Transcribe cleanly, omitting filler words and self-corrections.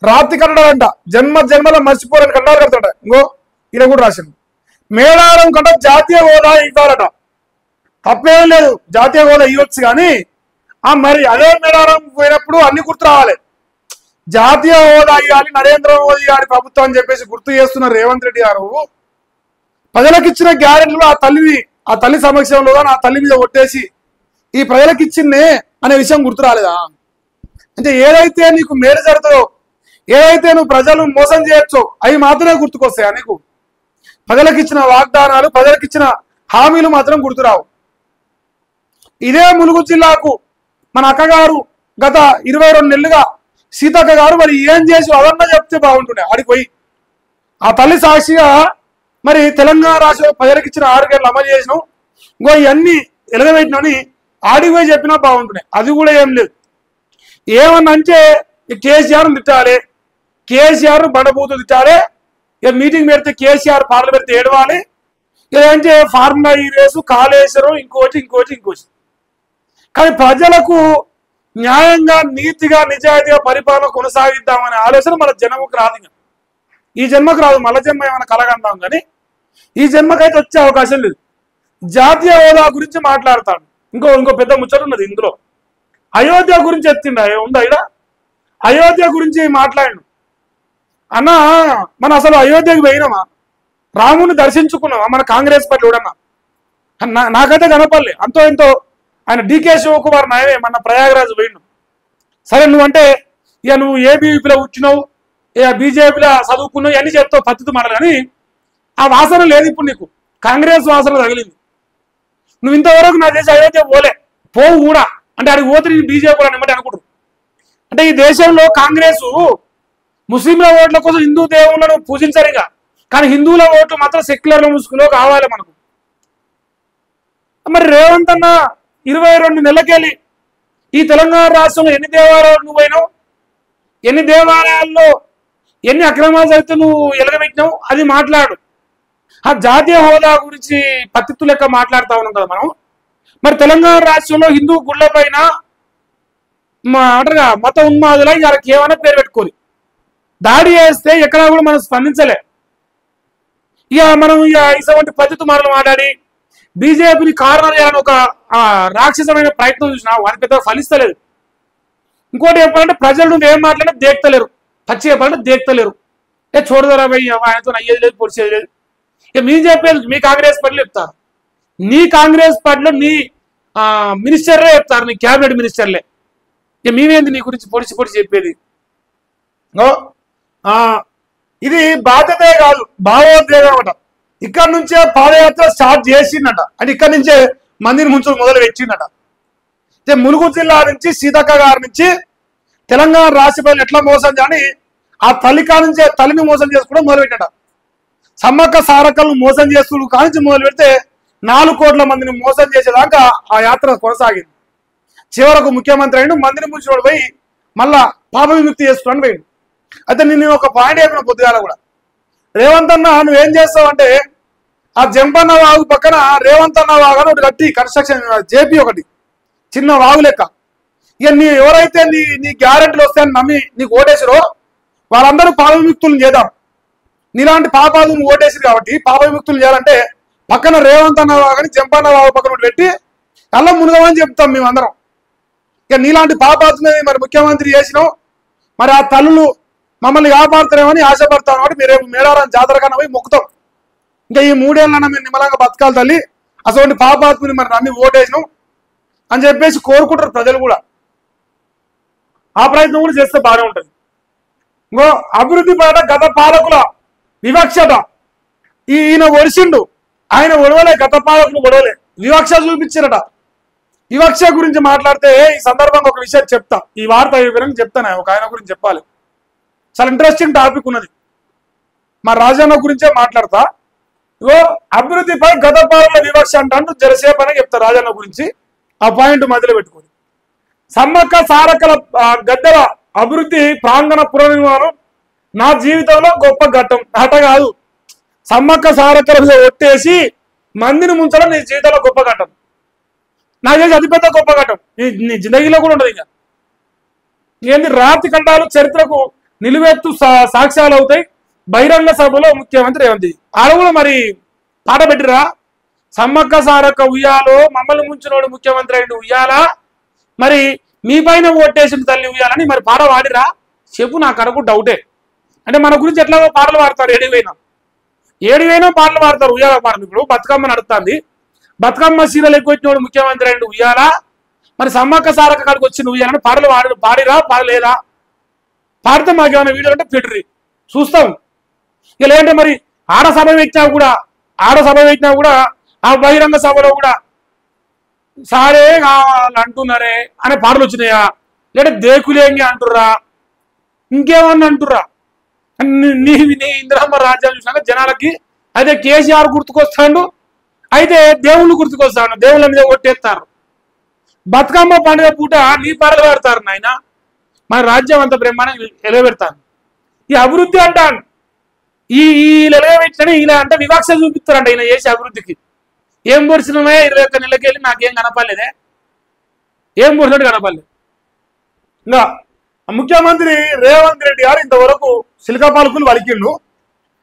రాతి కట్టడాలంట, జన్మ జన్మల మర్చిపోరని కట్టాలు కడతాడ. ఇంకో ఇలా కూడా రాసింది. మేడారం కంట జాతీయ హోదా ఇవ్వాలట. తప్పేం లేదు, జాతీయ హోదా ఇవ్వచ్చు. కానీ మరి అదే మేడారం పోయినప్పుడు అన్ని గుర్తు రావాలి. జాతీయ హోదా ఇవ్వాలి నరేంద్ర మోదీ గారి ప్రభుత్వం అని చెప్పేసి గుర్తు చేస్తున్న రేవంత్ రెడ్డి గారు ప్రజలకు ఇచ్చిన గ్యారెంటీలు ఆ తల్లి సమక్షంలో ఆ తల్లి మీద కొట్టేసి ఈ ప్రజలకు ఇచ్చిందే అనే విషయం గుర్తు రాలేదా? అంటే ఏదైతే నీకు మేలు జరుగుతుందో, ఏదైతే నువ్వు ప్రజలను మోసం చేయొచ్చో అవి మాత్రమే గుర్తుకొస్తాయా నీకు? ప్రజలకు ఇచ్చిన వాగ్దానాలు, ప్రజలకు ఇచ్చిన హామీలు మాత్రం గుర్తురావు. ఇదే ములుగు జిల్లాకు మన అక్కగారు గత 22 నెలలుగా సీతక్క గారు మరి ఏం చేసి అదన్నా చెప్తే బాగుంటుండే. ఆడికి పోయి ఆ తల్లి సాక్షిగా మరి తెలంగాణ రాష్ట్ర ప్రజలకు ఇచ్చిన 6 గంటలు అమలు చేసినాం, ఇంకో ఇవన్నీ ఎలగబెట్టినని ఆడికి పోయి చెప్పినా బాగుంటుండే. అది కూడా ఏం లేదు. ఏమన్నా అంటే కేసీఆర్ను తిట్టాలి, కేసీఆర్ బండబూతులు తిట్టాలి, ఇక మీటింగ్ పెడితే కేసీఆర్ పాటలు పెడితే ఏడవాలి, లేదంటే ఫార్ములా ఈ రేసు కాళేశ్వరం ఇంకోటి. కానీ ప్రజలకు న్యాయంగా నీతిగా నిజాయితీగా పరిపాలన కొనసాగిద్దామనే ఆలోచన మన జన్మకు రాదు. ఈ జన్మకు రాదు, మళ్ళా జన్మ ఏమైనా కలగందాం. కానీ ఈ జన్మకైతే వచ్చే అవకాశం లేదు. జాతీయ హోదా గురించి మాట్లాడతాడు. ఇంకో పెద్ద ముచ్చట ఉన్నది ఇందులో. అయోధ్య గురించి ఎత్తిండ ఉందా ఇక్కడ? అయోధ్య గురించి మాట్లాడు అన్న. మనం అసలు అయోధ్యకి పోయినామా? రాముని దర్శించుకున్నామా మన కాంగ్రెస్ పార్టీ ఎవడన్నా? నాకైతే కనపడలే. అంతో ఎంతో ఆయన డీకే శివకుమార్ నాయనే మన ప్రయాగరాజు పోయిండు. సరే నువ్వంటే ఇక నువ్వు ఏబీవీపీలో వచ్చినావు, ఇక బీజేపీలో చదువుకున్నావు, ఇవన్నీ చెప్తావు పద్ధతి మాటలు. కానీ ఆ వాసన లేదు ఇప్పుడు నీకు. కాంగ్రెస్ వాసన తగిలింది. నువ్వు ఇంతవరకు నా దేశం అయోధ్య పోవు కూడా అంటే అడిగి పోతే నేను బీజేపీ కూడా నిమ్మటి అనుకుంటారు. అంటే ఈ దేశంలో కాంగ్రెస్ ముస్లింల ఓట్ల కోసం హిందూ దేవుళ్ళను పూజించరుగా, కానీ హిందువుల ఓట్లు మాత్రం సెక్యులర్ ముసుగులో కావాలి మనకు. మరి రేవంత్ అన్న 22 నెలలకెళ్ళి ఈ తెలంగాణ రాష్ట్రంలో ఎన్ని దేవాలయాలు నువ్వు పోయినావు, ఎన్ని దేవాలయాల్లో ఎన్ని అక్రమాలు జరిగితే నువ్వు ఎలగబెట్టినావు అది మాట్లాడు. ఆ జాతీయ హోదా గురించి పత్తిత్తు లెక్క మాట్లాడుతా ఉన్నాం కదా మనం. మరి తెలంగాణ రాష్ట్రంలో హిందూ గుళ్ళ పైన అంటారుగా మత ఉన్మాదుల వాళ్ళకి ఏమైనా పేరు పెట్టుకోని దాడి చేస్తే ఎక్కడా కూడా మనం స్పందించలే. ఇక మనం ఇటువంటి పద్ధతి మాటలు మాట్లాడి బీజేపీని కారణాలు చేయాలని ఒక రాక్షసమైన ప్రయత్నం చూసినా వారి పెద్ద ఫలిస్తలేదు. ఇంకోటి చెప్పాలంటే ప్రజలు నువ్వు ఏం మాట్లాడినా దేక్తలేరు, పచ్చి చెప్పాలంటే దేక్తలేరు. చూడదరా భయ్ ఆయనతో అయ్యేది లేదు, పొడిచేది లేదు. ఇక మీరు చెప్పేది మీ కాంగ్రెస్ పార్టీలో చెప్తారు, నీ కాంగ్రెస్ పార్టీలో నీ మినిస్టర్లే చెప్తారు, నీ క్యాబినెట్ మినిస్టర్లే. ఇక మేమేంది నీ గురించి పొడిచి చెప్పేది? ఇది బాధ్యతే కాదు, భావోద్వేగం అట. ఇక్కడ నుంచే పాదయాత్ర స్టార్ట్ చేసిందట. అంటే ఇక్కడ నుంచే మందిని ముంచులు మొదలు పెట్టిందట. ములుగు జిల్లా నుంచి సీతక్క గారి నుంచి తెలంగాణ రాష్ట్ర ప్రజలు ఎట్లా మోసం చేయని ఆ నుంచే తల్లిని మోసం చేసుకోవడం మొదలుపెట్టాడ. సమ్మక్క సారక్కలను మోసం చేస్తూ కానించి మొదలు పెడితే 4 కోట్ల మందిని మోసం చేసేదాకా ఆ యాత్ర కొనసాగింది. చివరకు ముఖ్యమంత్రి అయిన మందిని ముంచినోడు పోయి మళ్ళా పాప విముక్తి చేసుకోవడానికి పోయింది. అయితే నేను ఒక పాయింట్ చెప్పిన పొద్దుగాల కూడా, రేవంత్ అన్న నువ్వేం చేస్తావు అంటే ఆ జంపన్న వాగు పక్కన రేవంత్ అన్న వాగు అని ఒకటి కట్టి కన్స్ట్రక్షన్ జేపీ ఒకటి చిన్న వాగు లెక్క. ఇక ఎవరైతే నీ గ్యారెంటీలు వస్తాయని నమ్మి నీకు ఓటేసిరో వాళ్ళందరూ పాప విముక్తులను చేద్దాం. నీలాంటి పాపాలు నువ్వు ఓటేసిరు కాబట్టి పాప విముక్తులు చేయాలంటే పక్కన రేవంత్ అన్న వాగని జంపన్న వాగు పక్కన పెట్టి అలా మునగమని చెప్తాం మేమందరం. ఇక నీలాంటి పాపాత్మని మరి ముఖ్యమంత్రి చేసినావు, మరి ఆ తల్లులు మమ్మల్ని కాపాడుతారేమని ఆశపడతాం కాబట్టి మీరు మేడారం జాతర కన్నా పోయి మొక్కుతాం. ఇంకా ఈ 3 ఏళ్ళన్నా మీరు నిమ్మలంగా బతకాలి తల్లి, అటువంటి పాపాత్మని మరి నమ్మి ఓటేసినాం అని చెప్పేసి కోరుకుంటారు ప్రజలు కూడా. ఆ ప్రయత్నం కూడా చేస్తే బాగానే ఉంటుంది. ఇంకో అభివృద్ధి పడ గత పాలకుల వివక్షత. ఈయన ఒడిసిండు, ఆయన ఒడవలే, గత పాలకులు ఒడవలే, వివక్ష చూపించారట. వివక్ష గురించి మాట్లాడితే ఈ సందర్భంగా ఒక విషయం చెప్తా, ఈ వార్త వివరంగా చెప్తాను. ఒక ఆయన గురించి చెప్పాలి, చాలా ఇంట్రెస్టింగ్ టాపిక్ ఉన్నది. మా రాజన్న గురించే మాట్లాడతా. ఇగో అభివృద్ధిపై గత పాలకుల వివక్ష అంటూ జరసేపు అని చెప్తా రాజన్న గురించి. ఆ పాయింట్ మధ్యలో పెట్టుకోండి. సమ్మక్క సారక్కల గద్దెల అభివృద్ధి ప్రాంగణ పునర్నిర్మాణం నా జీవితంలో గొప్ప ఘట్టం. అట కాదు, సమ్మక్క సారక్కల మీద ఒట్టేసి మందిని ముంచడం నీ జీవితంలో గొప్ప ఘట్టం. నాకు తెలిసి అతిపెద్ద గొప్ప ఘట్టం నీ జిందగీలో కూడా ఉండదు. ఇంకా ఏంది రాతి ఖండాలు చరిత్రకు నిలువెత్తు సాక్ష్యాలు అవుతాయి బహిరంగ సభలో ముఖ్యమంత్రి రేవంత్ రెడ్డి. ఆడ కూడా మరి పాట పెట్టిరా, సమ్మక్క సారక్క ఉయ్యాలో మమ్మల్ని ముంచినోడు ముఖ్యమంత్రి అయిండు ఉయ్యాలా, మరి మీ పైన ఓటేసిన తల్లి ఉయ్యాలని మరి పాట పాడిరా చెప్పు. నాకు అరకు డౌటే. అంటే మన గురించి ఎట్లా పాటలు పాడతారు, ఏడివైనా పాటలు పాడతారు, ఉయ్యాల పాటలు. ఇప్పుడు బతుకమ్మ నడుస్తుంది, బతుకమ్మ సీరియల్ ఎక్కువ వచ్చినోడు ముఖ్యమంత్రి అయిండు ఉయ్యాలా, మరి సమ్మక్క సారక్క కాడికి వచ్చి ఉయ్యాలని పాటలు పాడిరా పాడలేదా? పాడితే మాకేమైనా వీడియో అంటే పెట్టుర్రి చూస్తాం. ఇక లేదంటే మరి ఆడ సభ పెట్టినా కూడా ఆ బహిరంగ సభలో కూడా సారే కావాలంటున్నారే అనే పాటలు వచ్చినాయా, లేదా దేకులేంగి అంటుర్రా, ఇంకేమన్నా అంటుర్రా? నీ ఇందిరమ్మ రాజ్యాలు చూసినాక జనాలకి అయితే కేసీఆర్ గుర్తుకొస్తాడు, అయితే దేవుళ్ళు గుర్తుకొస్తాడు, దేవుళ్ళ మీద కొట్టేస్తారు. బతుకమ్మ పండుగ పూట నీ పాటలు పెడతారు నాయన, మన రాజ్యం అంత బ్రహ్మాండంగా ఎలగబెడతాను. ఈ అభివృద్ధి అంటాను, ఈ ఎలగబెట్టని ఇలా అంటే వివక్ష చూపిస్తారంట ఈయన చేసే అభివృద్ధికి. ఏం పొడిచినమే 21 నెలలకి వెళ్ళి నాకేం కనపడలేదే, ఏం పొడిచినట్టు కనపడలేదు. ఇంకా ముఖ్యమంత్రి రేవంత్ రెడ్డి గారు ఇంతవరకు సిలికా పాలకులు వలికిండు.